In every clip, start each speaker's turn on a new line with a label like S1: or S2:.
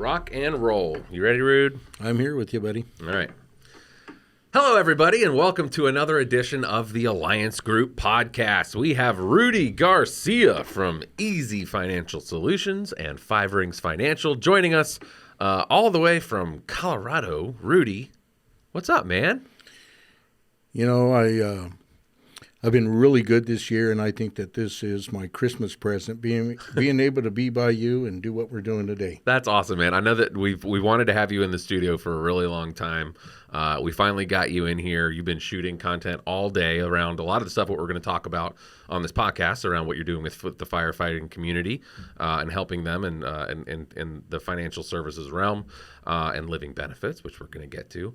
S1: Rock and roll. You ready, Rude?
S2: I'm here with you, buddy.
S1: All right. Hello, everybody, and welcome to another edition of the Alliance Group podcast. We have Rudy Garcia from Easy Financial Solutions and Five Rings Financial joining us all the way from Colorado. Rudy, what's up, man?
S2: You know, I've been really good this year, and I think that this is my Christmas present, being able to be by you and do what we're doing today.
S1: That's awesome, man. I know that we wanted to have you in the studio for a really long time. We finally got you in here. You've been shooting content all day around a lot of the stuff what we're going to talk about on this podcast around what you're doing with the firefighting community and helping them in the financial services realm and living benefits, which we're going to get to.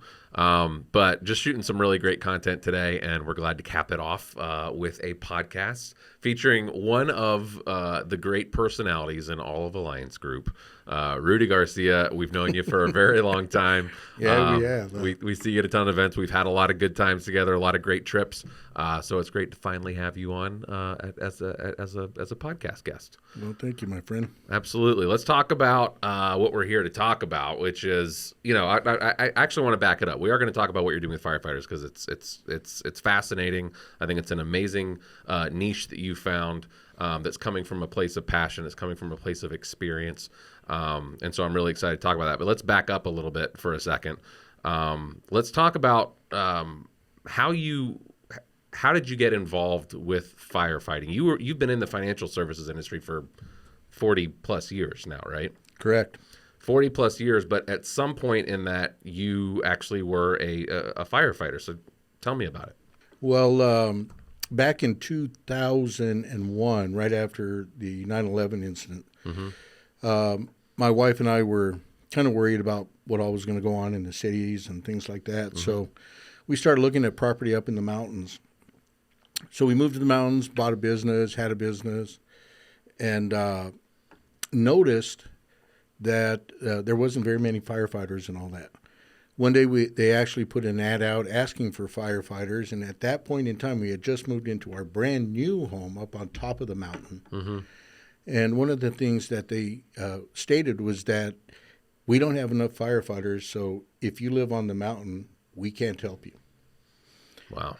S1: But just shooting some really great content today, and we're glad to cap it off with a podcast featuring one of the great personalities in all of Alliance Group, Rudy Garcia. We've known you for a very long time.
S2: Yeah, we have.
S1: We see you at a ton of events. We've had a lot of good times together, a lot of great trips. So it's great to finally have you on as a podcast guest.
S2: Well, thank you, my friend.
S1: Absolutely. Let's talk about what we're here to talk about, which is, I actually want to back it up. We are going to talk about what you're doing with firefighters because it's fascinating. I think it's an amazing niche that you found that's coming from a place of passion. It's coming from a place of experience. And so I'm really excited to talk about that. But let's back up a little bit for a second. Let's talk about how did you get involved with firefighting? You've been in the financial services industry for 40 plus years now, right?
S2: Correct.
S1: 40 plus years, but at some point in that, you actually were a firefighter. So tell me about it.
S2: Well, back in 2001, right after the 9/11 incident, my wife and I were kind of worried about what all was going to go on in the cities and things like that. Mm-hmm. So we started looking at property up in the mountains. So we moved to the mountains, bought a business, had a business, and noticed that there wasn't very many firefighters and all that. One day they actually put an ad out asking for firefighters, and at that point in time, we had just moved into our brand new home up on top of the mountain. Mm-hmm. And one of the things that they stated was that we don't have enough firefighters, so if you live on the mountain, we can't help you.
S1: Wow.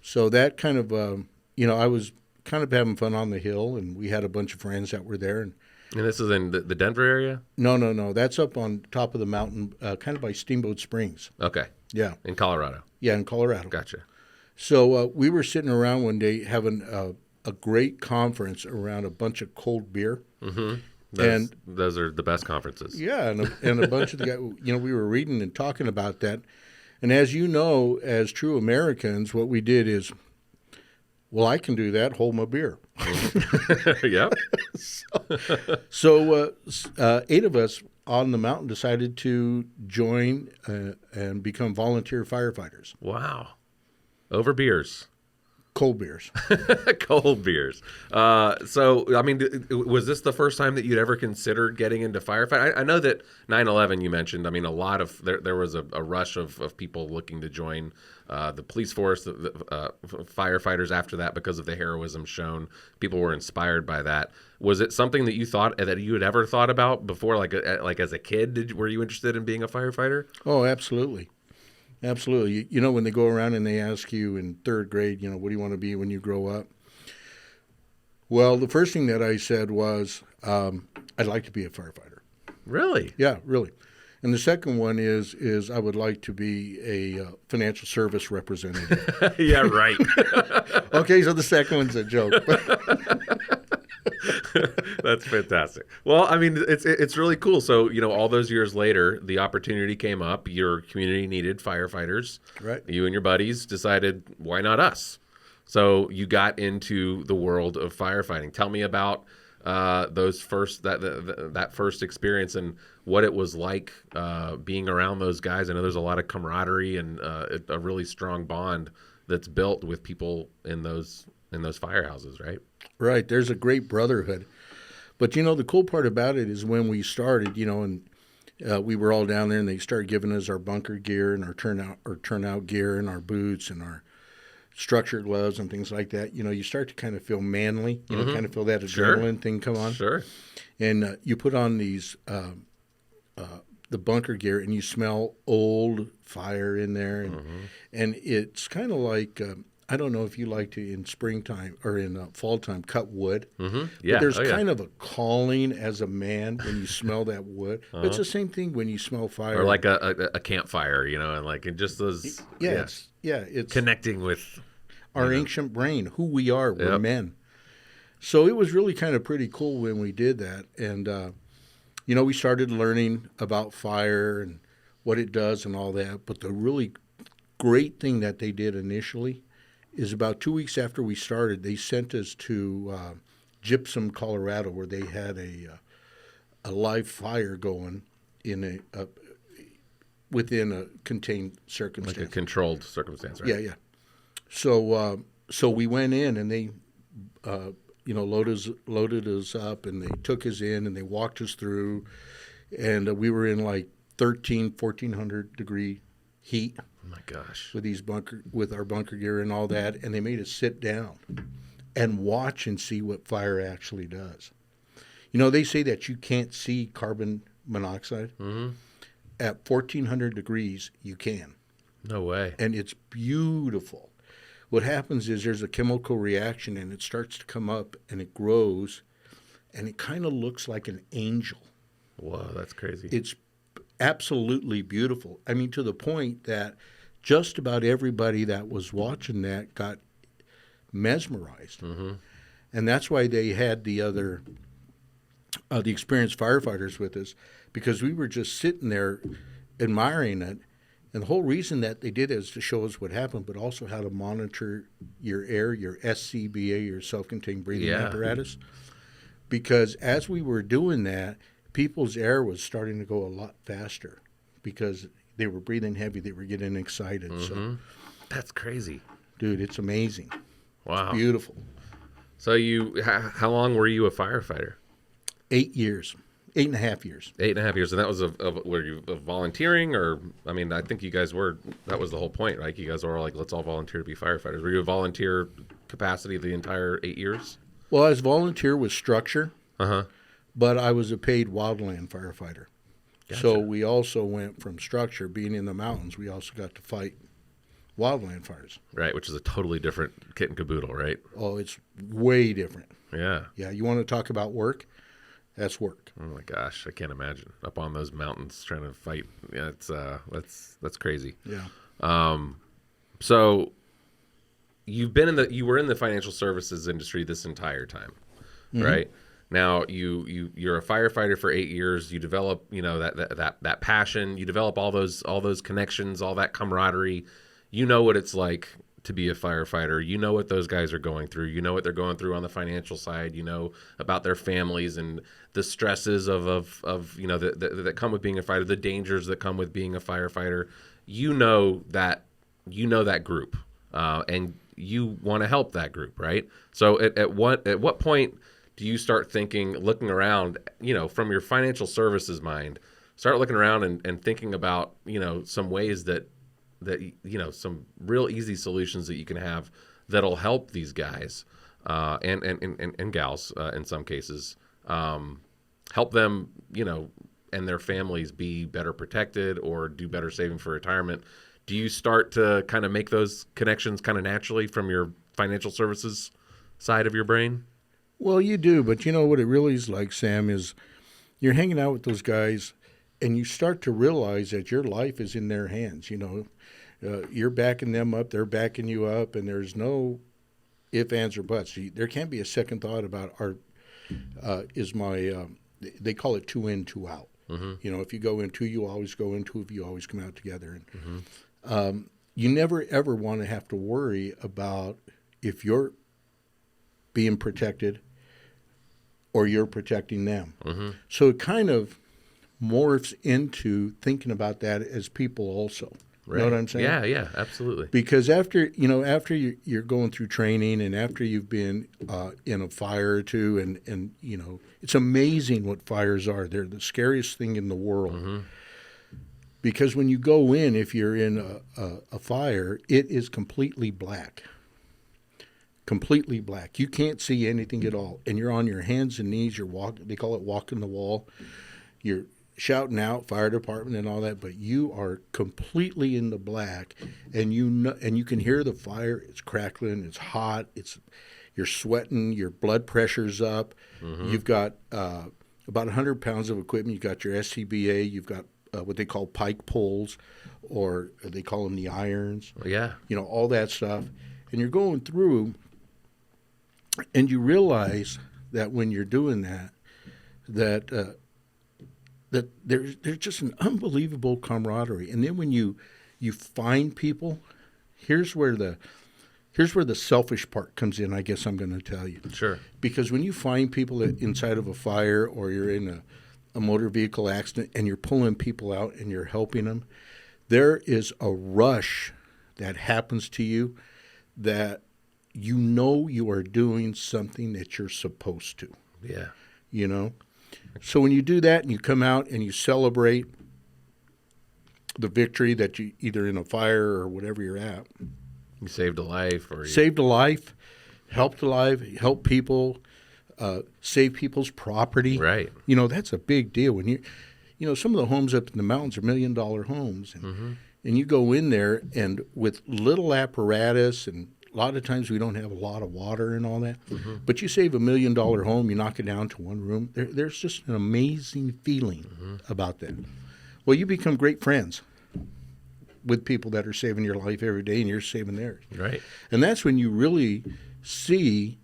S2: So that kind of, I was kind of having fun on the hill, and we had a bunch of friends that were there. And
S1: this is in the Denver area?
S2: No. That's up on top of the mountain, kind of by Steamboat Springs.
S1: Okay.
S2: Yeah.
S1: In Colorado?
S2: Yeah, in Colorado.
S1: Gotcha.
S2: So we were sitting around one day having a great conference around a bunch of cold beer.
S1: Mm-hmm. Those are the best conferences.
S2: Yeah, and a bunch of the guys, we were reading and talking about that. And as you know, as true Americans, what we did is, well, I can do that, hold my beer.
S1: Yeah.
S2: So 8 of us on the mountain decided to join and become volunteer firefighters.
S1: Wow. Over beers.
S2: Cold beers.
S1: Cold beers. So, I mean, was this the first time that you'd ever considered getting into firefighting? I know that 9/11 you mentioned. I mean, a lot of there was a rush of people looking to join the police force, the firefighters after that because of the heroism shown. People were inspired by that. Was it something that you thought that you had ever thought about before, like as a kid? Were you interested in being a firefighter?
S2: Oh, absolutely. Absolutely. When they go around and they ask you in 3rd grade, what do you want to be when you grow up? Well, the first thing that I said was, I'd like to be a firefighter.
S1: Really?
S2: Yeah, really. And the second one is I would like to be a financial service representative.
S1: Yeah, right.
S2: Okay, so the second one's a joke.
S1: That's fantastic. Well, I mean, it's really cool. So, all those years later, the opportunity came up. Your community needed firefighters. Right. You and your buddies decided, why not us? So you got into the world of firefighting. Tell me about that first experience and what it was like being around those guys. I know there's a lot of camaraderie and a really strong bond that's built with people in those firehouses, right?
S2: Right. There's a great brotherhood. But, the cool part about it is when we started, and we were all down there and they started giving us our bunker gear and our turnout gear and our boots and our structured gloves and things like that. You start to kind of feel manly, kind of feel that adrenaline thing come on.
S1: Sure.
S2: And you put on these the bunker gear, and you smell old fire in there, and it's kind of like I don't know if you like to in springtime or in fall time cut wood.
S1: Yeah.
S2: But there's
S1: Oh, yeah.
S2: kind of a calling as a man when you smell that wood. But it's the same thing when you smell fire.
S1: Or like a campfire, and like it just those
S2: It's
S1: connecting with
S2: our ancient brain, who we are. We're
S1: Yep.
S2: men. So it was really kind of pretty cool when we did that, and we started learning about fire and what it does and all that. But the really great thing that they did initially is about 2 weeks after we started, they sent us to Gypsum, Colorado, where they had a live fire going in within a contained circumstance.
S1: like a controlled circumstance, right?
S2: Yeah. So we went in, and they loaded us up, and they took us in, and they walked us through, and we were in like 1,400 degree heat.
S1: Oh my gosh.
S2: With our bunker gear and all that, and they made us sit down and watch and see what fire actually does. They say that you can't see carbon monoxide. At 1,400 degrees, you can.
S1: No way.
S2: And it's beautiful. What happens is there's a chemical reaction, and it starts to come up, and it grows, and it kind of looks like an angel.
S1: Whoa, that's crazy.
S2: It's absolutely beautiful. I mean, to the point that just about everybody that was watching that got mesmerized. And that's why they had the experienced firefighters with us, because we were just sitting there admiring it. And the whole reason that they did it is to show us what happened, but also how to monitor your air, your SCBA, your self-contained breathing apparatus. Because as we were doing that, people's air was starting to go a lot faster because they were breathing heavy. They were getting excited. So,
S1: That's crazy.
S2: dude, it's amazing.
S1: Wow.
S2: It's beautiful.
S1: So how long were you a firefighter?
S2: 8 years. 8.5 years.
S1: 8.5 years. And that was were you volunteering, or, I mean, I think you guys that was the whole point, right? You guys were all like, let's all volunteer to be firefighters. Were you a volunteer capacity the entire 8 years?
S2: Well, I was volunteer with Structure,
S1: Uh-huh.
S2: but I was a paid wildland firefighter.
S1: Gotcha.
S2: So we also went from Structure, being in the mountains, we also got to fight wildland fires.
S1: Right, which is a totally different kit and caboodle, right?
S2: Oh, it's way different.
S1: Yeah.
S2: Yeah, you want to talk about work? That's work.
S1: Oh my gosh, I can't imagine up on those mountains trying to fight. Yeah, it's that's crazy.
S2: Yeah.
S1: So you were in the financial services industry this entire time, right? Now you're a firefighter for 8 years. You develop that passion. You develop all those connections, all that camaraderie. You know what it's like to be a firefighter. You know what those guys are going through. You know what they're going through on the financial side. You know about their families and the stresses of that come with being a fighter, the dangers that come with being a firefighter. You know that group, and you want to help that group, right? So at what point do you start looking around, from your financial services mind, start looking around and thinking about, some ways that some real easy solutions that you can have that'll help these guys and gals in some cases, help them, and their families be better protected or do better saving for retirement. Do you start to kind of make those connections kind of naturally from your financial services side of your brain?
S2: Well, you do, but you know what it really is like, Sam, is you're hanging out with those guys, and you start to realize that your life is in their hands. You're backing them up, they're backing you up, and there's no ifs, ands, or buts. There can't be a second thought about they call it 2 in, 2 out. If you go in two, you always go in two. If you always come out together. And you never, ever want to have to worry about if you're being protected or you're protecting them. So it kind of morphs into thinking about that as people also.
S1: Right.
S2: You know what I'm saying?
S1: Yeah, absolutely.
S2: Because after you're going through training, and after you've been in a fire or two, and it's amazing what fires are. They're the scariest thing in the world. Because when you go in, if you're in a fire, it is completely black. Completely black. You can't see anything at all, and you're on your hands and knees. You're walking. They call it walking the wall. You're shouting out fire department and all that, but you are completely in the black, and and you can hear the fire. It's crackling. It's hot. You're sweating. Your blood pressure's up. Mm-hmm. You've got about 100 pounds of equipment. You've got your SCBA. You've got what they call pike poles, or they call them the irons.
S1: Yeah.
S2: All that stuff. And you're going through, and you realize that when you're doing that there's just an unbelievable camaraderie. And then when you find people, here's where the selfish part comes in, I guess I'm going to tell you.
S1: Sure.
S2: Because when you find people inside of a fire, or you're in a motor vehicle accident and you're pulling people out and you're helping them, there is a rush that happens to you that you are doing something that you're supposed to.
S1: Yeah.
S2: So when you do that and you come out and you celebrate the victory that you either in a fire or whatever you're at.
S1: You saved a life, or
S2: saved a life, helped people, save people's property.
S1: Right.
S2: That's a big deal. When some of the homes up in the mountains are $1 million homes, and you go in there and with little apparatus, and a lot of times we don't have a lot of water and all that, but you save $1 million home, you knock it down to one room. There's just an amazing feeling about that. Well, you become great friends with people that are saving your life every day, and you're saving theirs.
S1: Right.
S2: And that's when you really see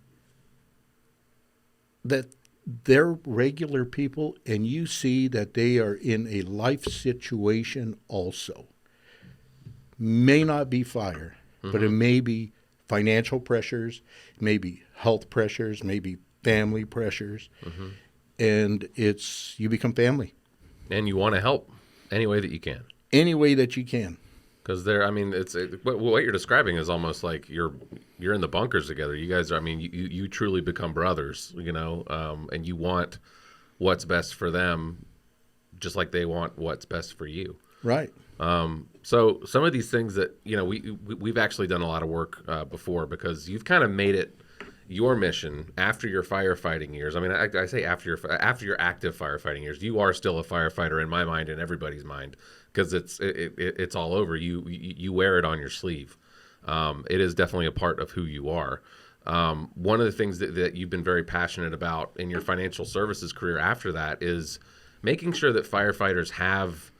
S2: that they're regular people, and you see that they are in a life situation also. May not be fire, but it may be financial pressures, maybe health pressures, maybe family pressures, and you become family.
S1: And you want to help any way that you can.
S2: Any way that you can.
S1: Because what you're describing is almost like you're in the bunkers together. You guys are, you truly become brothers, and you want what's best for them, just like they want what's best for you.
S2: Right.
S1: So some of these things that, we've actually done a lot of work before, because you've kind of made it your mission after your firefighting years. I say after your active firefighting years, you are still a firefighter in my mind and everybody's mind, because it's all over. You wear it on your sleeve. It is definitely a part of who you are. One of the things that you've been very passionate about in your financial services career after that is making sure that firefighters have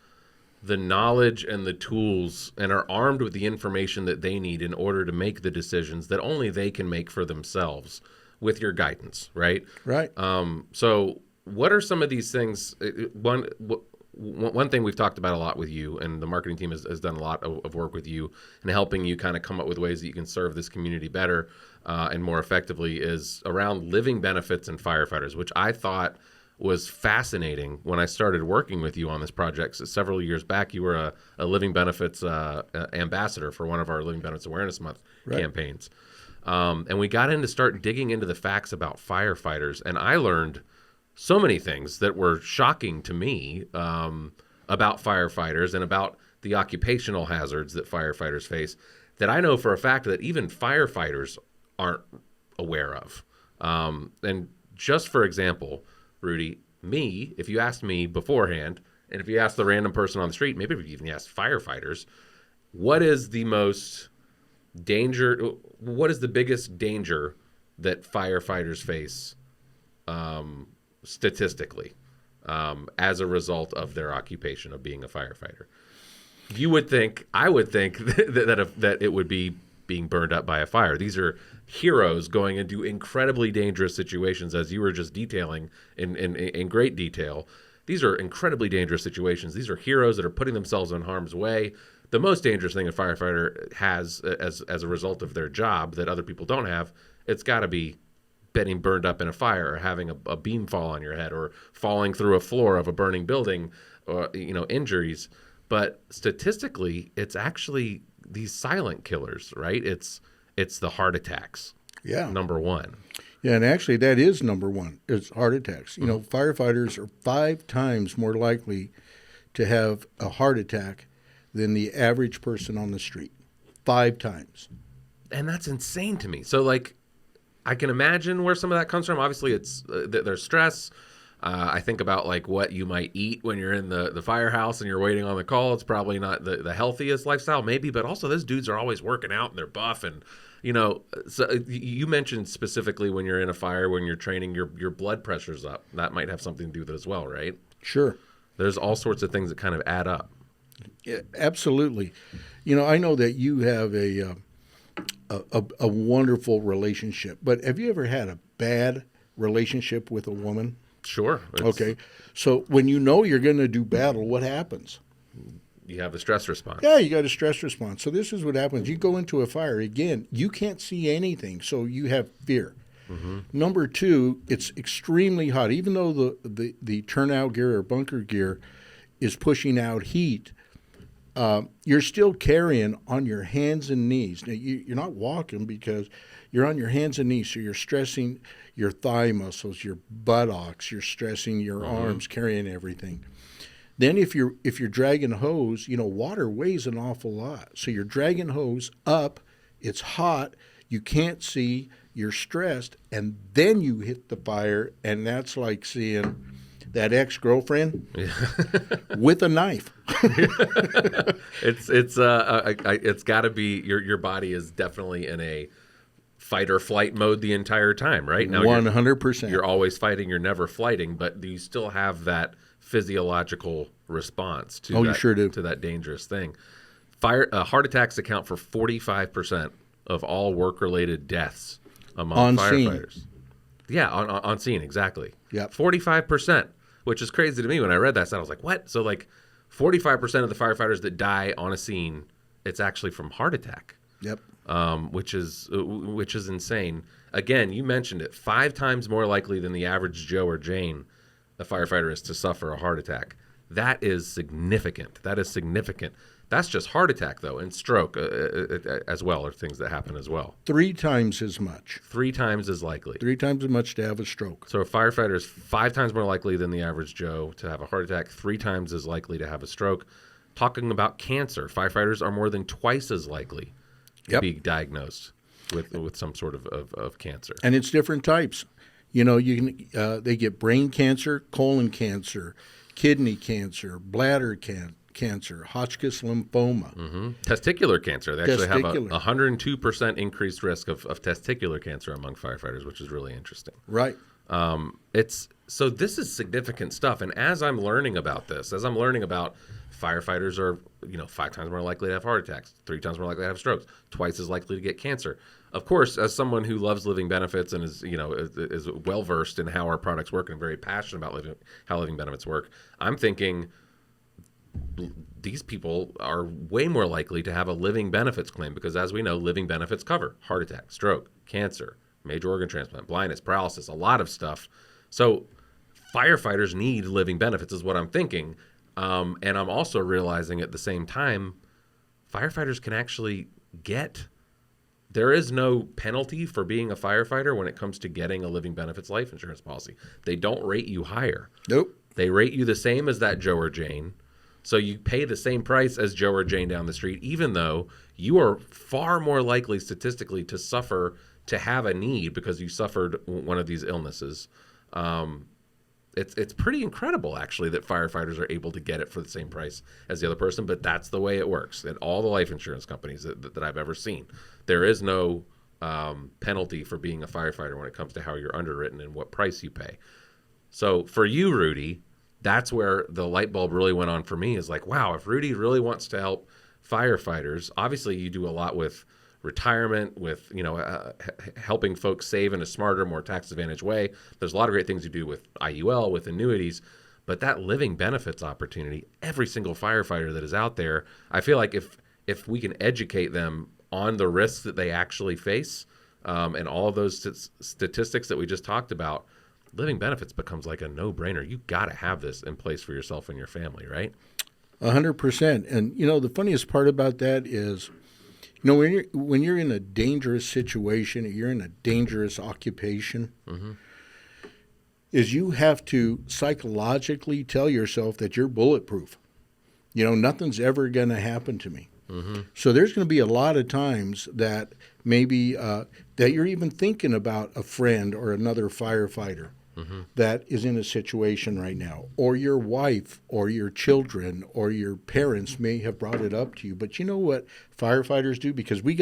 S1: the knowledge and the tools and are armed with the information that they need in order to make the decisions that only they can make for themselves with your guidance, right?
S2: Right.
S1: So what are some of these things? One thing we've talked about a lot with you, and the marketing team has done a lot of work with you in helping you kind of come up with ways that you can serve this community better and more effectively, is around living benefits and firefighters, which I thought was fascinating when I started working with you on this project. So several years back, you were a living benefits ambassador for one of our Living Benefits Awareness Month campaigns. And we got in to start digging into the facts about firefighters, and I learned so many things that were shocking to me about firefighters and about the occupational hazards that firefighters face that I know for a fact that even firefighters aren't aware of. And just for example, Rudy, if you asked me beforehand, and if you asked the random person on the street, maybe if you even asked firefighters, what is the biggest danger that firefighters face statistically as a result of their occupation of being a firefighter? I would think that it would be being burned up by a fire. These are heroes going into incredibly dangerous situations, as you were just detailing in great detail. These are incredibly dangerous situations. These are heroes that are putting themselves in harm's way. The most dangerous thing a firefighter has as a result of their job that other people don't have, it's got to be getting burned up in a fire, or having a beam fall on your head, or falling through a floor of a burning building, or injuries. But statistically, it's actually these silent killers, right? It's the heart attacks.
S2: Yeah.
S1: Number one.
S2: Yeah, and actually that is number one. It's heart attacks. Firefighters are 5 times more likely to have a heart attack than the average person on the street. 5 times.
S1: And that's insane to me. So, I can imagine where some of that comes from. Obviously, it's there's stress. I think about like what you might eat when you're in the firehouse and you're waiting on the call. It's probably not the healthiest lifestyle, maybe, but also those dudes are always working out and they're buff. And, so you mentioned specifically when you're in a fire, when you're training, your blood pressure's up. That might have something to do with it as well, right?
S2: Sure.
S1: There's all sorts of things that kind of add up.
S2: Yeah, absolutely. I know that you have a wonderful relationship, but have you ever had a bad relationship with a woman?
S1: Sure.
S2: Okay. So when you're going to do battle, what happens?
S1: You have a stress response.
S2: Yeah, you got a stress response. So this is what happens. You go into a fire. Again, you can't see anything, so you have fear. Mm-hmm. Number two, it's extremely hot. Even though the turnout gear or bunker gear is pushing out heat, you're still carrying on your hands and knees. Now, you're not walking because you're on your hands and knees, so you're stressing your thigh muscles, your buttocks, you're stressing your arms, carrying everything. Then if you're dragging hose, water weighs an awful lot. So you're dragging hose up, it's hot, you can't see, you're stressed, and then you hit the fire, and that's like seeing that ex-girlfriend with a knife.
S1: It's got to be your body is definitely in a fight or flight mode the entire time, right? Now
S2: 100%.
S1: You're always fighting, you're never flighting, but you still have that physiological response to
S2: you sure do.
S1: To that dangerous thing. Heart attacks account for 45% of all work-related deaths among firefighters. Scene. Yeah, on scene, exactly.
S2: Yep.
S1: 45%, which is crazy to me. When I read that stat, I was like, what? So like 45% of the firefighters that die on a scene, it's actually from heart attack.
S2: Yep.
S1: Which is insane. Again, you mentioned it. 5 times more likely than the average Joe or Jane a firefighter is to suffer a heart attack. That is significant. That's just heart attack, though, and stroke as well, are things that happen as well.
S2: 3 times as much.
S1: 3 times as likely.
S2: 3 times as much to have a stroke.
S1: So a firefighter is 5 times more likely than the average Joe to have a heart attack, 3 times as likely to have a stroke. Talking about cancer, firefighters are more than twice as likely to be diagnosed with some sort of cancer.
S2: And it's different types. They get brain cancer, colon cancer, kidney cancer, bladder cancer, Hodgkin's lymphoma.
S1: Mm-hmm. Testicular cancer. They actually have a 102% increased risk of testicular cancer among firefighters, which is really interesting.
S2: Right.
S1: So this is significant stuff. And as I'm learning about this, as I'm learning about firefighters are, 5 times more likely to have heart attacks, 3 times more likely to have strokes, twice as likely to get cancer. Of course, as someone who loves living benefits and is well versed in how our products work and very passionate about how living benefits work, I'm thinking these people are way more likely to have a living benefits claim because, as we know, living benefits cover heart attack, stroke, cancer, major organ transplant, blindness, paralysis, a lot of stuff. So firefighters need living benefits is what I'm thinking. And I'm also realizing at the same time, firefighters can actually there is no penalty for being a firefighter when it comes to getting a living benefits life insurance policy. They don't rate you higher.
S2: Nope. They
S1: rate you the same as that Joe or Jane. So you pay the same price as Joe or Jane down the street, even though you are far more likely statistically to have a need because you suffered one of these illnesses. It's pretty incredible, actually, that firefighters are able to get it for the same price as the other person, but that's the way it works in all the life insurance companies that I've ever seen. There is no penalty for being a firefighter when it comes to how you're underwritten and what price you pay. So for you, Rudy, that's where the light bulb really went on for me is like, wow, if Rudy really wants to help firefighters, obviously you do a lot with retirement, with helping folks save in a smarter, more tax advantage way. There's a lot of great things you do with IUL, with annuities, but that living benefits opportunity, every single firefighter that is out there, I feel like if we can educate them on the risks that they actually face, and all of those statistics that we just talked about, living benefits becomes like a no-brainer. You got to have this in place for yourself and your family, right?
S2: 100%. And the funniest part about that is, when you're in a dangerous situation, you're in a dangerous occupation, is you have to psychologically tell yourself that you're bulletproof. Nothing's ever going to happen to me. So there's going to be a lot of times that maybe that you're even thinking about a friend or another firefighter that is in a situation right now, or your wife or your children or your parents may have brought it up to you. But you know what firefighters do? Because we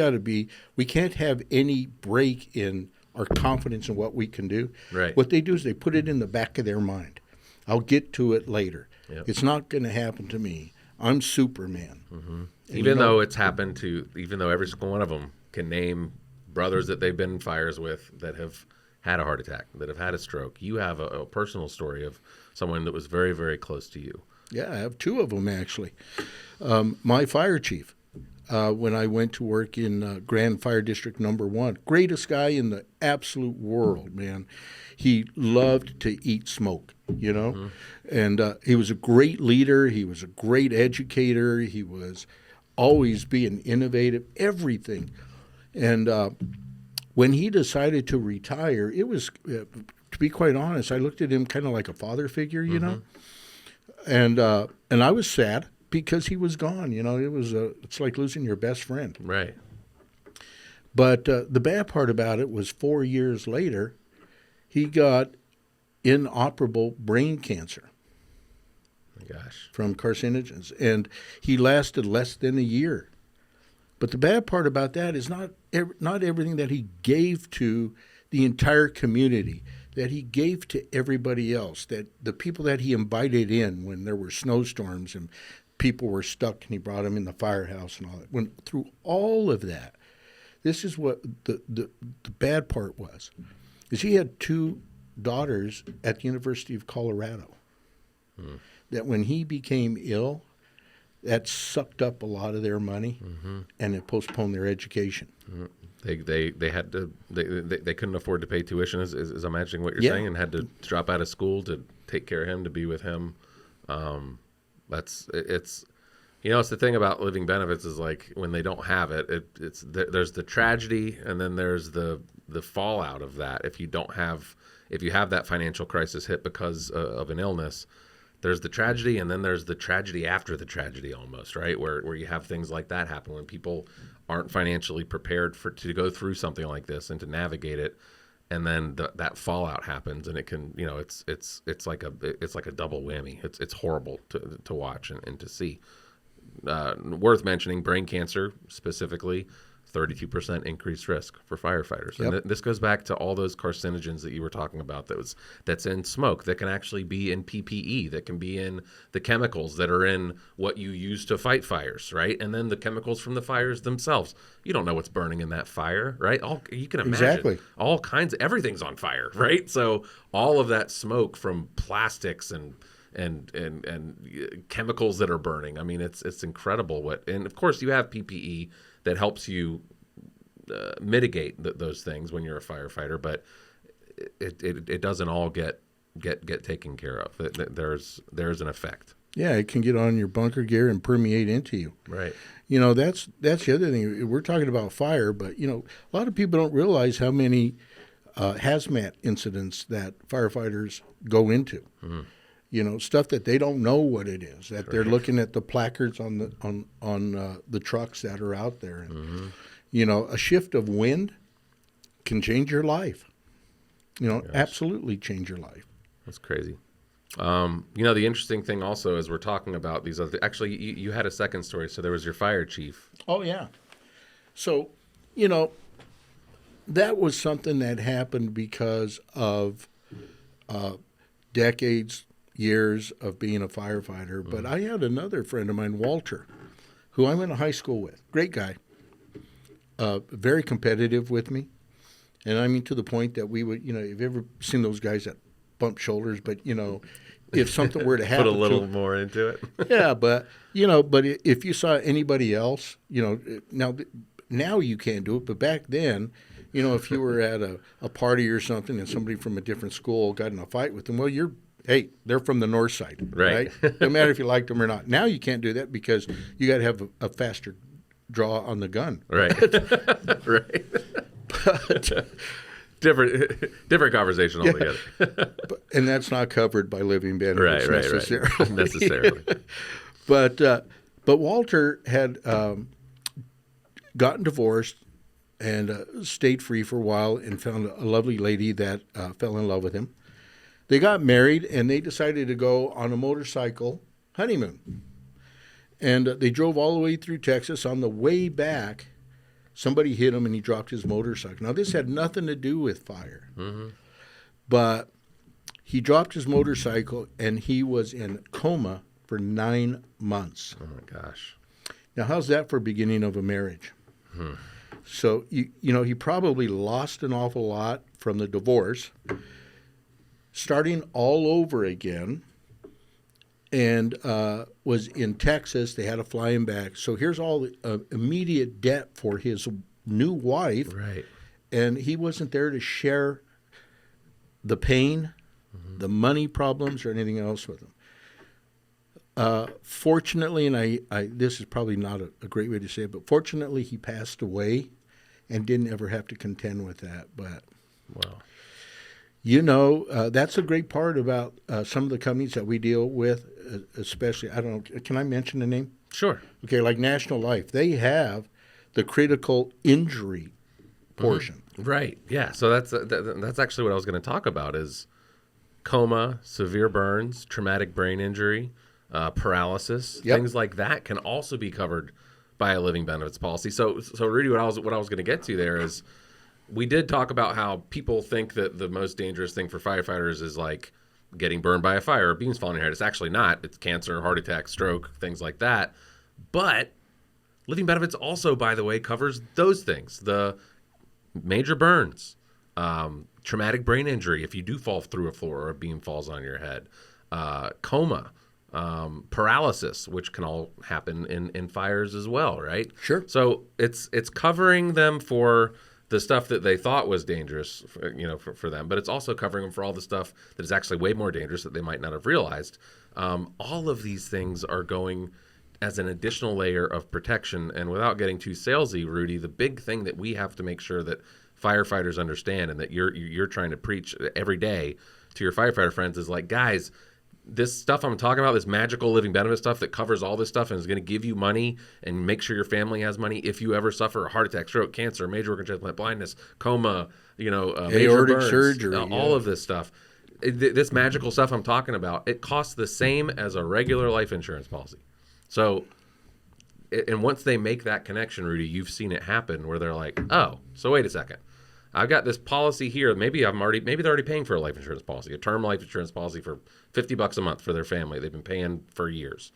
S2: can't have any break in our confidence in what we can do.
S1: Right.
S2: What they do is they put it in the back of their mind. I'll get to it later.
S1: Yep.
S2: It's not going to happen to me. I'm Superman.
S1: Even though it's happened to, even though every single one of them can name brothers that they've been in fires with that have had a heart attack, that have had a stroke. You have a personal story of someone that was very, very close to you.
S2: Yeah, I have two of them, actually. My fire chief, when I went to work in Grand Fire District Number 1, greatest guy in the absolute world, man. He loved to eat smoke, you know. And he was a great leader. He was a great educator. He was always being innovative, everything. And when he decided to retire, it was, to be quite honest, I looked at him kind of like a father figure, you know. And I was sad because he was gone. You know, it's like losing your best friend.
S1: Right.
S2: But the bad part about it was 4 years later, he got inoperable brain cancer.
S1: My gosh.
S2: From carcinogens, and he lasted less than a year. But the bad part about that is not everything that he gave to the entire community, that he gave to everybody else, that the people that he invited in when there were snowstorms and people were stuck and he brought them in the firehouse and all that. When through all of that, this is what the bad part was, is he had two daughters at the University of Colorado. That when he became ill, that sucked up a lot of their money, and it postponed their education.
S1: They had to they couldn't afford to pay tuition, is I'm imagining what you're saying, and had to drop out of school to take care of him, to be with him. It's the thing about living benefits is like when they don't have it, there's the tragedy, and then there's the fallout of that. If you have that financial crisis hit because of an illness, there's the tragedy, and then there's the tragedy after the tragedy, almost, right? Where you have things like that happen when people aren't financially prepared to go through something like this and to navigate it, and then that fallout happens, and it can, it's like a double whammy. It's horrible to watch and to see. Worth mentioning, brain cancer specifically, 32% increased risk for firefighters.
S2: Yep.
S1: And this goes back to all those carcinogens that you were talking about that's in smoke, that can actually be in PPE, that can be in the chemicals that are in what you use to fight fires, right? And then the chemicals from the fires themselves. You don't know what's burning in that fire, right? You can imagine all kinds of, everything's on fire, right? So all of that smoke from plastics and chemicals that are burning. I mean, it's incredible and of course you have PPE that helps you mitigate those things when you're a firefighter, but it doesn't all get taken care of. There's an effect.
S2: Yeah, it can get on your bunker gear and permeate into you.
S1: Right.
S2: That's the other thing. We're talking about fire, but a lot of people don't realize how many hazmat incidents that firefighters go into. Stuff that they don't know what it is, that they're looking at the placards on the trucks that are out there. And, a shift of wind can change your life. Absolutely change your life.
S1: That's crazy. The interesting thing also is we're talking about these other, actually you had a second story. So there was your fire chief.
S2: Oh yeah. So, that was something that happened because of years of being a firefighter. But I had another friend of mine, Walter, who I went to high school with. Great guy. Very competitive with me. And I mean, to the point that we would, you've ever seen those guys that bump shoulders, but, if something were to happen.
S1: Put a little more into it.
S2: Yeah, but if you saw anybody else, now you can't do it. But back then, if you were at a party or something and somebody from a different school got in a fight with them, well, they're from the north side, right? No matter if you liked them or not. Now you can't do that because you got to have a faster draw on the gun.
S1: Right. Right.
S2: But
S1: different conversation altogether.
S2: And that's not covered by living benefits necessarily.
S1: Right. Necessarily.
S2: But Walter had gotten divorced and stayed free for a while and found a lovely lady that fell in love with him. They got married, and they decided to go on a motorcycle honeymoon. And they drove all the way through Texas. On the way back, somebody hit him, and he dropped his motorcycle. Now, this had nothing to do with fire. But he dropped his motorcycle, and he was in coma for 9 months.
S1: Oh, my gosh.
S2: Now, how's that for beginning of a marriage? So, you know, he probably lost an awful lot from the divorce, starting all over again, and was in Texas. They had to fly him back. So here's all the immediate debt for his new wife.
S1: Right.
S2: And he wasn't there to share the pain, the money problems, or anything else with them. Fortunately, and I this is probably not a great way to say it, but fortunately he passed away and didn't ever have to contend with that. But,
S1: wow.
S2: You know, that's a great part about some of the companies that we deal with, especially, I don't know, can I mention the name?
S1: Sure.
S2: Okay, like National Life. They have the critical injury portion.
S1: Right. Yeah. So that's actually what I was going to talk about is coma, severe burns, traumatic brain injury, paralysis, things like that can also be covered by a living benefits policy. So Rudy, what I was going to get to there is we did talk about how people think that the most dangerous thing for firefighters is like getting burned by a fire or beams falling on your head. It's actually not. It's cancer, heart attack, stroke, things like that. But living benefits also, by the way, covers those things. The major burns, traumatic brain injury if you do fall through a floor or a beam falls on your head, coma, paralysis, which can all happen in fires as well, right?
S2: Sure.
S1: So it's covering them for the stuff that they thought was dangerous, for them, but it's also covering them for all the stuff that is actually way more dangerous that they might not have realized. All of these things are going as an additional layer of protection. And without getting too salesy, Rudy, the big thing that we have to make sure that firefighters understand and that you're trying to preach every day to your firefighter friends is like, guys, this stuff I'm talking about, this magical living benefit stuff that covers all this stuff and is going to give you money and make sure your family has money if you ever suffer a heart attack, stroke, cancer, major organ transplant, blindness, coma, major
S2: aortic
S1: burns,
S2: surgery,
S1: all of this stuff. This magical stuff I'm talking about, it costs the same as a regular life insurance policy. So, and once they make that connection, Rudy, you've seen it happen where they're like, oh, so wait a second. I've got this policy here. Maybe they're already paying for a life insurance policy, a term life insurance policy for $50 a month for their family. They've been paying for years.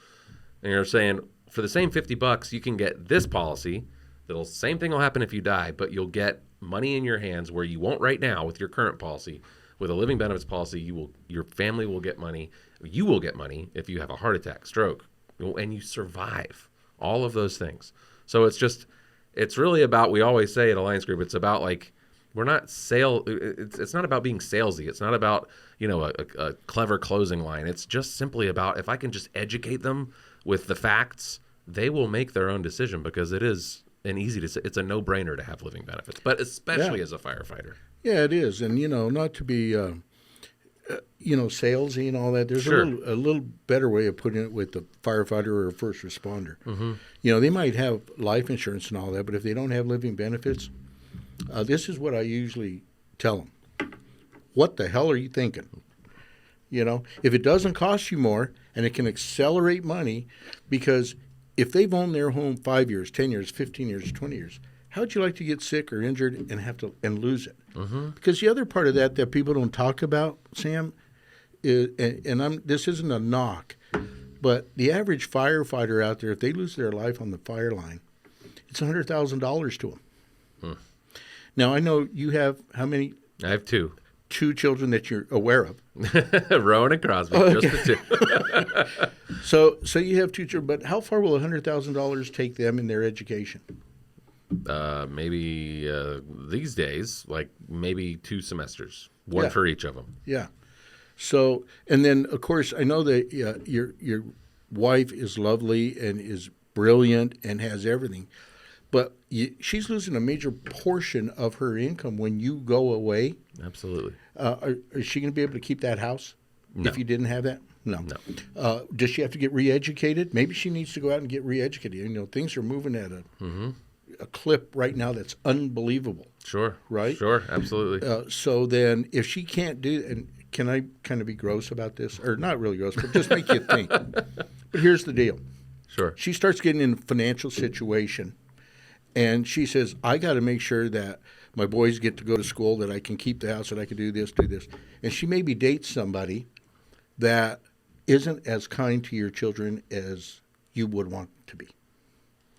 S1: And you're saying for the same $50, you can get this policy. Same thing will happen if you die, but you'll get money in your hands where you won't right now with your current policy. With a living benefits policy, your family will get money. You will get money if you have a heart attack, stroke, and you survive. All of those things. So it's really about, we always say at Alliance Group, it's about like, it's not about being salesy. It's not about, a clever closing line. It's just simply about if I can just educate them with the facts, they will make their own decision because it is it's a no-brainer to have living benefits, but especially as a firefighter.
S2: Yeah, it is. And, not to be, salesy and all that. There's a little better way of putting it with the firefighter or a first responder. They might have life insurance and all that, but if they don't have living benefits, this is what I usually tell them. What the hell are you thinking? If it doesn't cost you more and it can accelerate money, because if they've owned their home 5 years, 10 years, 15 years, 20 years, how'd you like to get sick or injured and lose it? Because the other part of that people don't talk about, Sam, is, this isn't a knock, but the average firefighter out there, if they lose their life on the fire line, it's $100,000 to them. Now, I know you have how many?
S1: I have two.
S2: Two children that you're aware of.
S1: Rowan and Crosby, just the two.
S2: So you have two children, but how far will $100,000 take them in their education?
S1: Maybe these days, like maybe 2 semesters, one for each of them.
S2: Yeah. So, and then of course, I know that your wife is lovely and is brilliant and has everything, but she's losing a major portion of her income when you go away.
S1: Absolutely.
S2: Is she going to be able to keep that house if you didn't have that? No. Does she have to get re-educated? Maybe she needs to go out and get re-educated. Things are moving at a clip right now that's unbelievable.
S1: Sure.
S2: Right?
S1: Sure, absolutely.
S2: So then if she can't do and can I kind of be gross about this? Or not really gross, but just make you think. But here's the deal.
S1: Sure.
S2: She starts getting in a financial situation, and she says, I got to make sure that my boys get to go to school, that I can keep the house, that I can do this, do this. And she maybe dates somebody that isn't as kind to your children as you would want to be.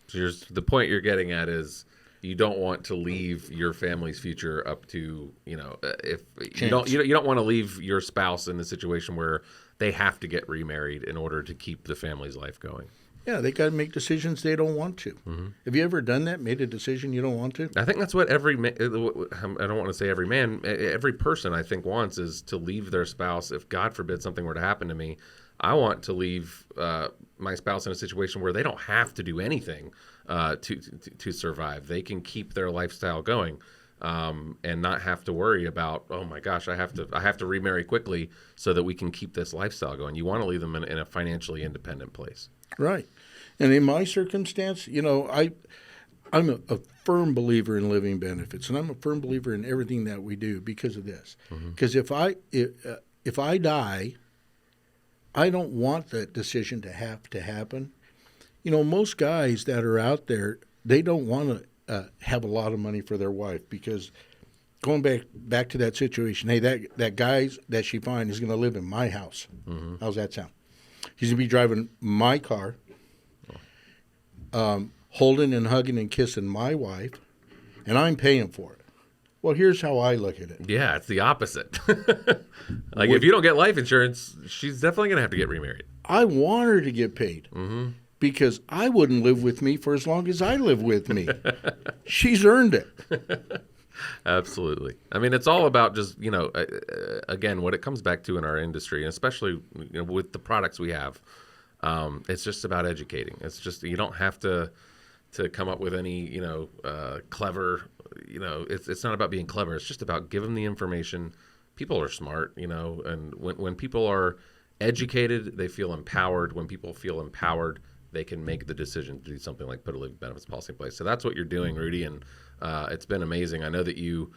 S1: So the point you're getting at is you don't want to leave your family's future up to, if you don't want to leave your spouse in a situation where they have to get remarried in order to keep the family's life going.
S2: Yeah, they got to make decisions they don't want to.
S1: Mm-hmm.
S2: Have you ever done that? Made a decision you don't want to?
S1: I think that's what I don't want to say every man, every person I think wants is to leave their spouse. If God forbid something were to happen to me, I want to leave my spouse in a situation where they don't have to do anything to survive. They can keep their lifestyle going and not have to worry about, oh my gosh, I have to remarry quickly so that we can keep this lifestyle going. You want to leave them in a financially independent place.
S2: Right. And in my circumstance, I'm a firm believer in living benefits, and I'm a firm believer in everything that we do because of this. Because if I die, I don't want that decision to have to happen. Most guys that are out there, they don't want to have a lot of money for their wife, because going back to that situation, hey, that guy that she finds is going to live in my house. Mm-hmm. How's that sound? He's going to be driving my car, holding and hugging and kissing my wife, and I'm paying for it. Well, here's how I look at it.
S1: Yeah, it's the opposite. If you don't get life insurance, she's definitely going to have to get remarried.
S2: I want her to get paid because I wouldn't live with me for as long as I live with me. She's earned it.
S1: Absolutely. I mean, it's all about just, again, what it comes back to in our industry, and especially with the products we have, it's just about educating. It's just, you don't have to come up with any, clever, it's not about being clever. It's just about give them the information. People are smart, and when people are educated, they feel empowered. When people feel empowered, they can make the decision to do something like put a living benefits policy in place. So that's what you're doing, Rudy, and it's been amazing. I know that you've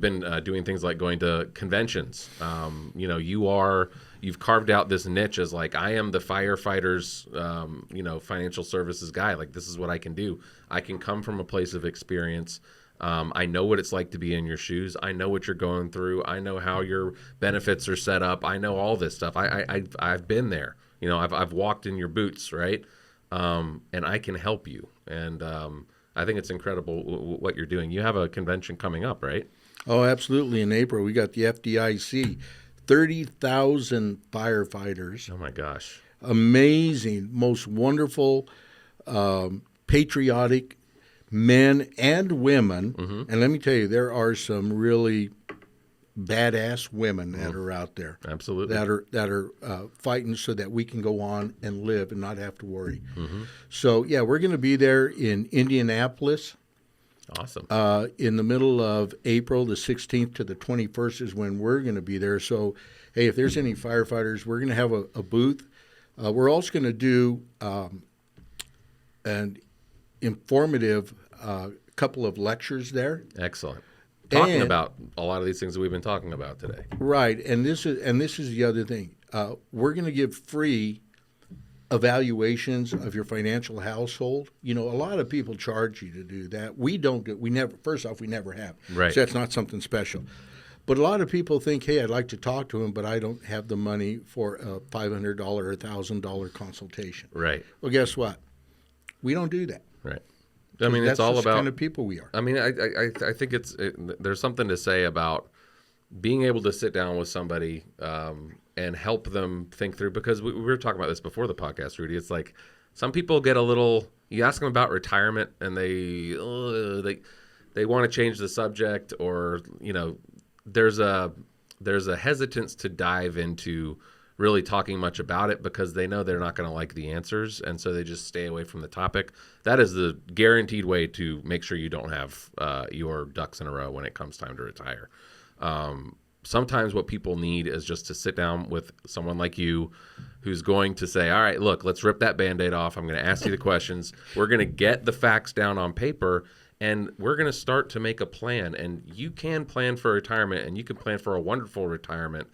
S1: been doing things like going to conventions. You've carved out this niche as like, I am the firefighters, financial services guy. Like, this is what I can do. I can come from a place of experience. I know what it's like to be in your shoes. I know what you're going through. I know how your benefits are set up. I know all this stuff. I've been there. I've walked in your boots, right? And I can help you. And I think it's incredible what you're doing. You have a convention coming up, right?
S2: Oh, absolutely. In April, we got the FDIC, 30,000 firefighters.
S1: Oh, my gosh.
S2: Amazing, most wonderful, patriotic men and women. Mm-hmm. And let me tell you, there are some really badass women that are out there.
S1: Absolutely.
S2: That are fighting so that we can go on and live and not have to worry. Mm-hmm. So, yeah, we're going to be there in Indianapolis.
S1: Awesome.
S2: In the middle of April, the 16th to the 21st is when we're going to be there. So, hey, if there's any firefighters, we're going to have a booth. We're also going to do an informative couple of lectures there.
S1: Excellent. Talking about a lot of these things that we've been talking about today.
S2: Right, and this is the other thing. We're going to give free evaluations of your financial household. A lot of people charge you to do that. We don't do. We never. First off, we never have.
S1: Right.
S2: So that's not something special. But a lot of people think, hey, I'd like to talk to him, but I don't have the money for a $500 or $1,000 consultation.
S1: Right.
S2: Well, guess what? We don't do that.
S1: Right. I mean, it's all about
S2: the kind of people we are.
S1: I mean, I think there's something to say about being able to sit down with somebody and help them think through, because we were talking about this before the podcast, Rudy. It's like some people get a little. You ask them about retirement, and they want to change the subject, or there's a hesitance to dive into really talking much about it because they know they're not going to like the answers, and so they just stay away from the topic. That is the guaranteed way to make sure you don't have your ducks in a row when it comes time to retire. Sometimes what people need is just to sit down with someone like you who's going to say, all right, look, let's rip that Band-Aid off. I'm going to ask you the questions. We're going to get the facts down on paper, and we're going to start to make a plan. And you can plan for retirement, and you can plan for a wonderful retirement.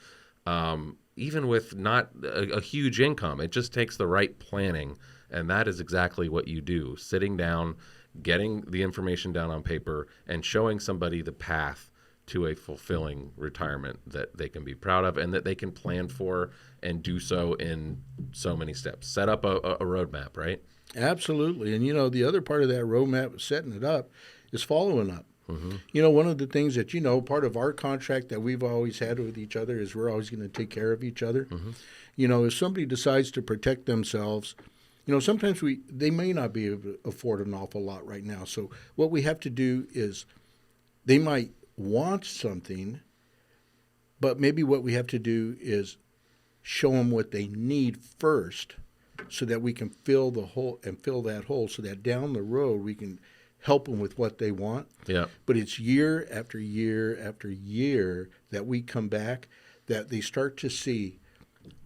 S1: even with not a huge income. It just takes the right planning, and that is exactly what you do. Sitting down, getting the information down on paper, and showing somebody the path to a fulfilling retirement that they can be proud of and that they can plan for and do so in so many steps. Set up a roadmap, right?
S2: Absolutely. And, the other part of that roadmap of setting it up is following up.
S1: Mm-hmm.
S2: One of the things that, part of our contract that we've always had with each other is we're always going to take care of each other.
S1: Mm-hmm.
S2: If somebody decides to protect themselves, sometimes they may not be able to afford an awful lot right now. So what we have to do is they might want something, but maybe what we have to do is show them what they need first so that we can fill the hole and fill that hole so that down the road we can help them with what they want.
S1: Yeah.
S2: But it's year after year after year that we come back that they start to see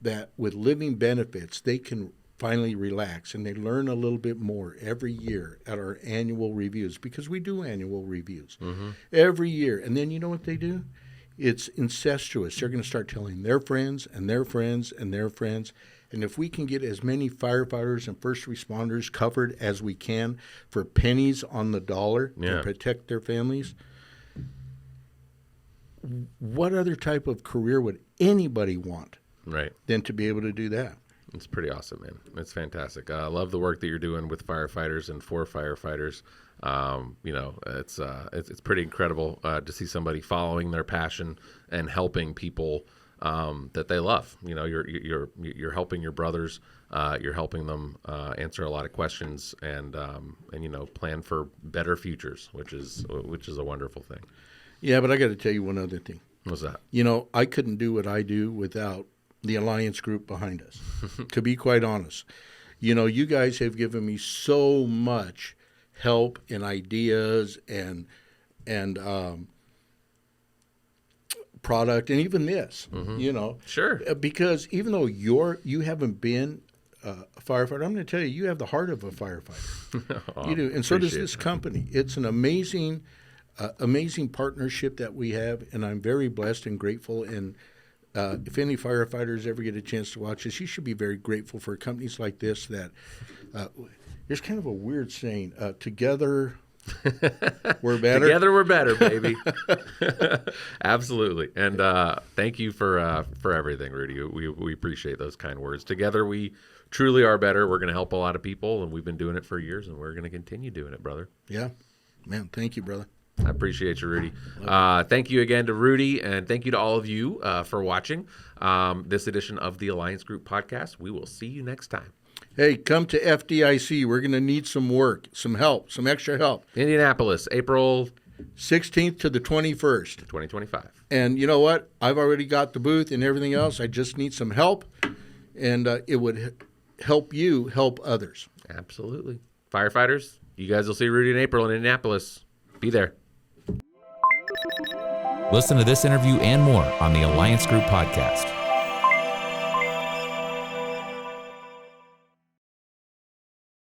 S2: that with living benefits, they can finally relax, and they learn a little bit more every year at our annual reviews, because we do annual reviews every year. And then you know what they do? It's incestuous. They're going to start telling their friends and their friends and their friends. And if we can get as many firefighters and first responders covered as we can for pennies on the dollar to protect their families, what other type of career would anybody want than to be able to do that?
S1: It's pretty awesome, man. It's fantastic. I love the work that you're doing with firefighters and for firefighters. It's pretty incredible to see somebody following their passion and helping people that they love. You're helping your brothers. You're helping them answer a lot of questions and plan for better futures, which is a wonderful thing.
S2: Yeah, but I got to tell you one other thing.
S1: What's that?
S2: I couldn't do what I do without the Alliance group behind us, to be quite honest. You guys have given me so much help and ideas and product, and even this,
S1: Sure.
S2: Because even though you haven't been a firefighter, I'm going to tell you, you have the heart of a firefighter.
S1: Oh,
S2: you do, and so does
S1: appreciate
S2: this
S1: that.
S2: company. It's an amazing partnership that we have, and I'm very blessed and grateful. And if any firefighters ever get a chance to watch this, you should be very grateful for companies like this that there's kind of a weird saying, together we're better.
S1: Together we're better, baby. Absolutely. And thank you for everything, Rudy. We appreciate those kind words. Together we truly are better. We're going to help a lot of people, and we've been doing it for years, and we're going to continue doing it, brother.
S2: Yeah. Man, thank you, brother.
S1: I appreciate you, Rudy. Thank you again to Rudy, and thank you to all of you for watching this edition of the Alliance Group podcast. We will see you next time.
S2: Hey, come to FDIC. We're going to need some work, some help, some extra help.
S1: Indianapolis, April
S2: 16th to the 21st.
S1: 2025.
S2: And you know what? I've already got the booth and everything else. I just need some help, and it would help you help others.
S1: Absolutely. Firefighters, you guys will see Rudy in April in Indianapolis. Be there.
S3: Listen to this interview and more on the Alliance Group podcast.